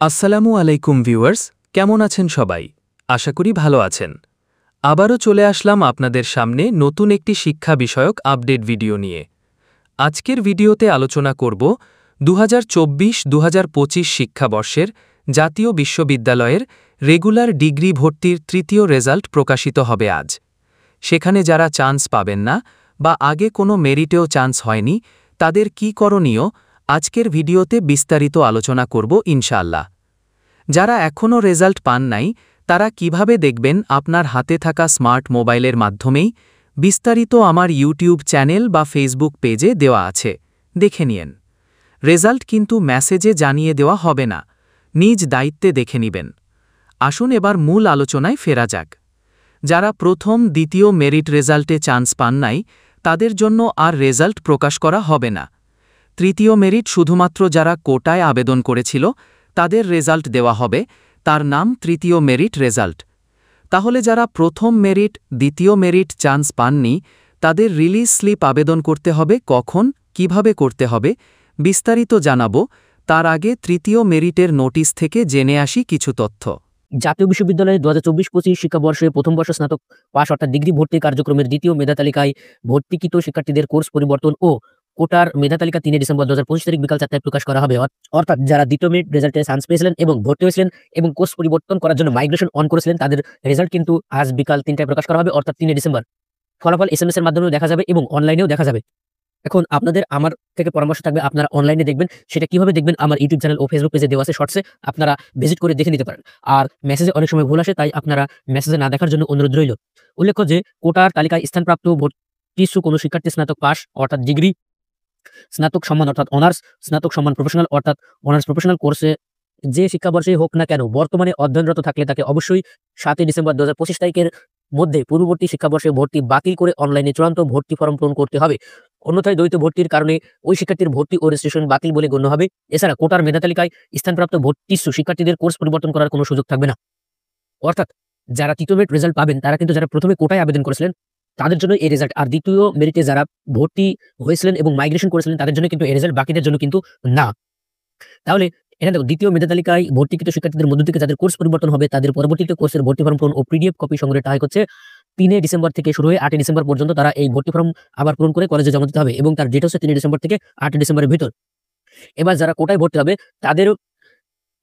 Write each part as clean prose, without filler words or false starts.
আসসালামু আলাইকুম ভিউয়ার্স, কেমন আছেন সবাই? আশা করি ভালো আছেন। আবারও চলে আসলাম আপনাদের সামনে নতুন একটি শিক্ষা বিষয়ক আপডেট ভিডিও নিয়ে। আজকের ভিডিওতে আলোচনা করব 2024-2025 শিক্ষাবর্ষের জাতীয় বিশ্ববিদ্যালয়ের রেগুলার ডিগ্রি ভর্তির তৃতীয় রেজাল্ট প্রকাশিত হবে আজ। সেখানে যারা চান্স পাবেন না বা আগে কোনো মেরিটেও চান্স হয়নি, তাদের কী করণীয় আজকের ভিডিওতে বিস্তারিত আলোচনা করব ইনশাআল্লাহ। যারা এখনও রেজাল্ট পান নাই, তারা কিভাবে দেখবেন আপনার হাতে থাকা স্মার্ট মোবাইলের মাধ্যমেই বিস্তারিত আমার ইউটিউব চ্যানেল বা ফেসবুক পেজে দেওয়া আছে, দেখে নিন। রেজাল্ট কিন্তু মেসেজে জানিয়ে দেওয়া হবে না, নিজ দায়িত্বে দেখে নেবেন। আসুন এবার মূল আলোচনায় ফেরা যাক। যারা প্রথম দ্বিতীয় মেরিট রেজাল্টে চান্স পান নাই, তাদের জন্য আর রেজাল্ট প্রকাশ করা হবে না। তৃতীয় মেরিট শুধুমাত্র যারা কোটায় আবেদন করেছিল তাদের রেজাল্ট দেওয়া হবে, তার নাম তৃতীয় মেরিট রেজাল্ট। তাহলে যারা প্রথম মেরিট দ্বিতীয় মেরিট চান্স পাননি, তাদের রিলিজ স্লিপ আবেদন করতে হবে কখন, কিভাবে করতে হবে, বিস্তারিত জানাবো। তার আগে তৃতীয় মেরিটের নোটিশ থেকে জেনে আসি কিছু তথ্য। জাতীয় বিশ্ববিদ্যালয়ে 2024-25 শিক্ষাবর্ষে প্রথম বর্ষ স্নাতক পাস অর্থাৎ ডিগ্রি ভর্তি কার্যক্রমের দ্বিতীয় মেধা তালিকায় ভর্তিকৃত শিক্ষার্থীদের কোর্স পরিবর্তন ও কোটার মেধা তালিকা 3 ডিসেম্বর 2025 তারিখ বিকাল 4টায় প্রকাশ করা হবে। অর্থাৎ যারা দ্বিতীয় মেরিট রেজাল্টে চান্স পেয়েছিলেন এবং ভর্তি হয়েছিলেন এবং কোর্স পরিবর্তন করার জন্য মাইগ্রেশন অন করেছিলেন, তাদের রেজাল্ট কিন্তু আজ বিকাল 3টায় প্রকাশ করা হবে, অর্থাৎ 3 ডিসেম্বর। ফলাফল SMS এর মাধ্যমেও দেখা যাবে এবং অনলাইনেও দেখা যাবে। এখন আপনাদের আমার থেকে পরামর্শ থাকবে, আপনারা অনলাইনে দেখবেন। সেটা কিভাবে দেখবেন? আমার ইউটিউব চ্যানেল ও ফেসবুক পেজে দেওয়া আছে, শর্টসে আপনারা ভিজিট করে দেখে নিতে পারেন। আর মেসেজে অনেক সময় ভুল আসে, তাই আপনারা মেসেজে না দেখার জন্য অনুরোধ রইল। উল্লেখ্য যে কোটার তালিকায় স্থানপ্রাপ্ত ভর্তিচ্ছু কোনো শিক্ষার্থী স্নাতক পাস অর্থাৎ ডিগ্রি, স্নাতক সম্মান অর্থাৎ অনার্স, স্নাতক সম্মান প্রফেশনাল অর্থাৎ অনার্স প্রফেশনাল কোর্সে যে শিক্ষাবর্ষেই হোক না কেন বর্তমানে অধ্যয়নরত থাকলে তাকে অবশ্যই 7 ডিসেম্বর 2025 তারিখের মধ্যে পূর্ববর্তী শিক্ষাবর্ষে ভর্তি বাতিল করে অনলাইনে চূড়ান্ত ভর্তি ফর্ম পূরণ করতে হবে। অন্যথায় দ্বৈত ভর্তির কারণে ওই শিক্ষার্থীর ভর্তি ও রেজিস্ট্রেশন বাতিল বলে গণ্য হবে। এছাড়া কোটার মেধা তালিকায় স্থানপ্রাপ্ত ভর্তিচ্ছু শিক্ষার্থীদের কোর্স পরিবর্তন করার কোনো সুযোগ থাকবে না। অর্থাৎ যারা তৃতীয় মেরিট রেজাল্ট পাবেন, তারা কিন্তু যারা প্রথমে কোটায় আবেদন করেছিলেন তাদের জন্য এই রেজাল্ট, আর দ্বিতীয় মেরিটে যারা ভর্তি হয়েছিলেন এবং মাইগ্রেশন করেছিলেন তাদের জন্য কিন্তু এই রেজাল্ট, বাকিদের জন্য কিন্তু না। তাহলে এখানে দেখো, দ্বিতীয় মেধা তালিকায় ভর্তিকৃত শিক্ষার্থীদের মধ্য থেকে যাদের কোর্স পরিবর্তন হবে তাদের পরবর্তীতে কোর্সের ভর্তি ফর্ম পূরণ ও PDF কপি সংগ্রহের টাকা হচ্ছে 3 ডিসেম্বর থেকে শুরু হয়ে 8 ডিসেম্বর পর্যন্ত তারা এই ভর্তি ফর্ম আবার পূরণ করে কলেজে জমা দিতে হবে এবং তার ডেট হচ্ছে 3 ডিসেম্বর থেকে 8 ডিসেম্বরের ভিতর। এবার যারা কোটায় ভর্তি হবে তাদেরও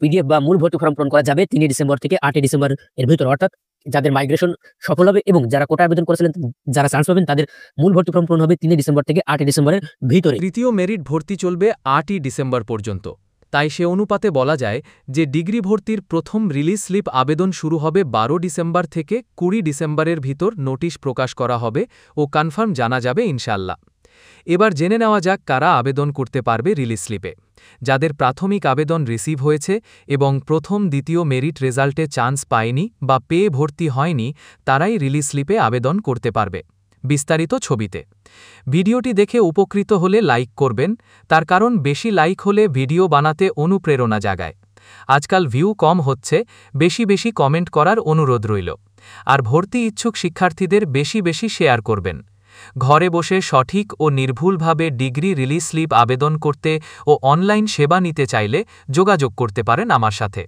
PDF বা মূল ভর্তি ফর্ম পূরণ করা যাবে 3 ডিসেম্বর থেকে 8 ডিসেম্বর এর ভিতর। অর্থাৎ যাদের মাইগ্রেশন সফল হবে এবং যারা কোটায় আবেদন করেছিলেন যারা চান্স পাবেন তাদের মূল ভর্তি ফর্ম পূরণ হবে 3 ডিসেম্বর থেকে 8 ডিসেম্বরের ভিতরে। তৃতীয় মেরিট ভর্তি চলবে 8ই ডিসেম্বর পর্যন্ত। তাই সে অনুপাতে বলা যায় যে ডিগ্রি ভর্তির প্রথম রিলিজ স্লিপ আবেদন শুরু হবে 12 ডিসেম্বর থেকে 20 ডিসেম্বরের ভিতর নোটিশ প্রকাশ করা হবে ও কনফার্ম জানা যাবে ইনশাআল্লাহ। এবার জেনে নেওয়া যাক কারা আবেদন করতে পারবে রিলিজ স্লিপে। যাদের প্রাথমিক আবেদন রিসিভ হয়েছে এবং প্রথম দ্বিতীয় মেরিট রেজাল্টে চান্স পায়নি বা পেয়ে ভর্তি হয়নি, তারাই রিলিজ স্লিপে আবেদন করতে পারবে। বিস্তারিত ছবিতে। ভিডিওটি দেখে উপকৃত হলে লাইক করবেন, তার কারণ বেশি লাইক হলে ভিডিও বানাতে অনুপ্রেরণা জাগায়। আজকাল ভিউ কম হচ্ছে, বেশি বেশি কমেন্ট করার অনুরোধ রইল। আর ভর্তি ইচ্ছুক শিক্ষার্থীদের বেশি বেশি শেয়ার করবেন। ঘরে বসে সঠিক ও নির্ভুলভাবে ডিগ্রি রিলিজ স্লিপ আবেদন করতে ও অনলাইন সেবা নিতে চাইলে যোগাযোগ করতে পারেন আমার সাথে।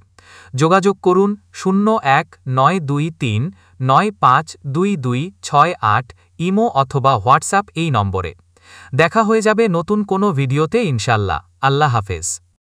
যোগাযোগ করুন 0193952268 ইমো অথবা হোয়াটসঅ্যাপ এই নম্বরে। দেখা হয়ে যাবে নতুন কোনো ভিডিওতে ইনশাআল্লাহ। আল্লাহ হাফেজ।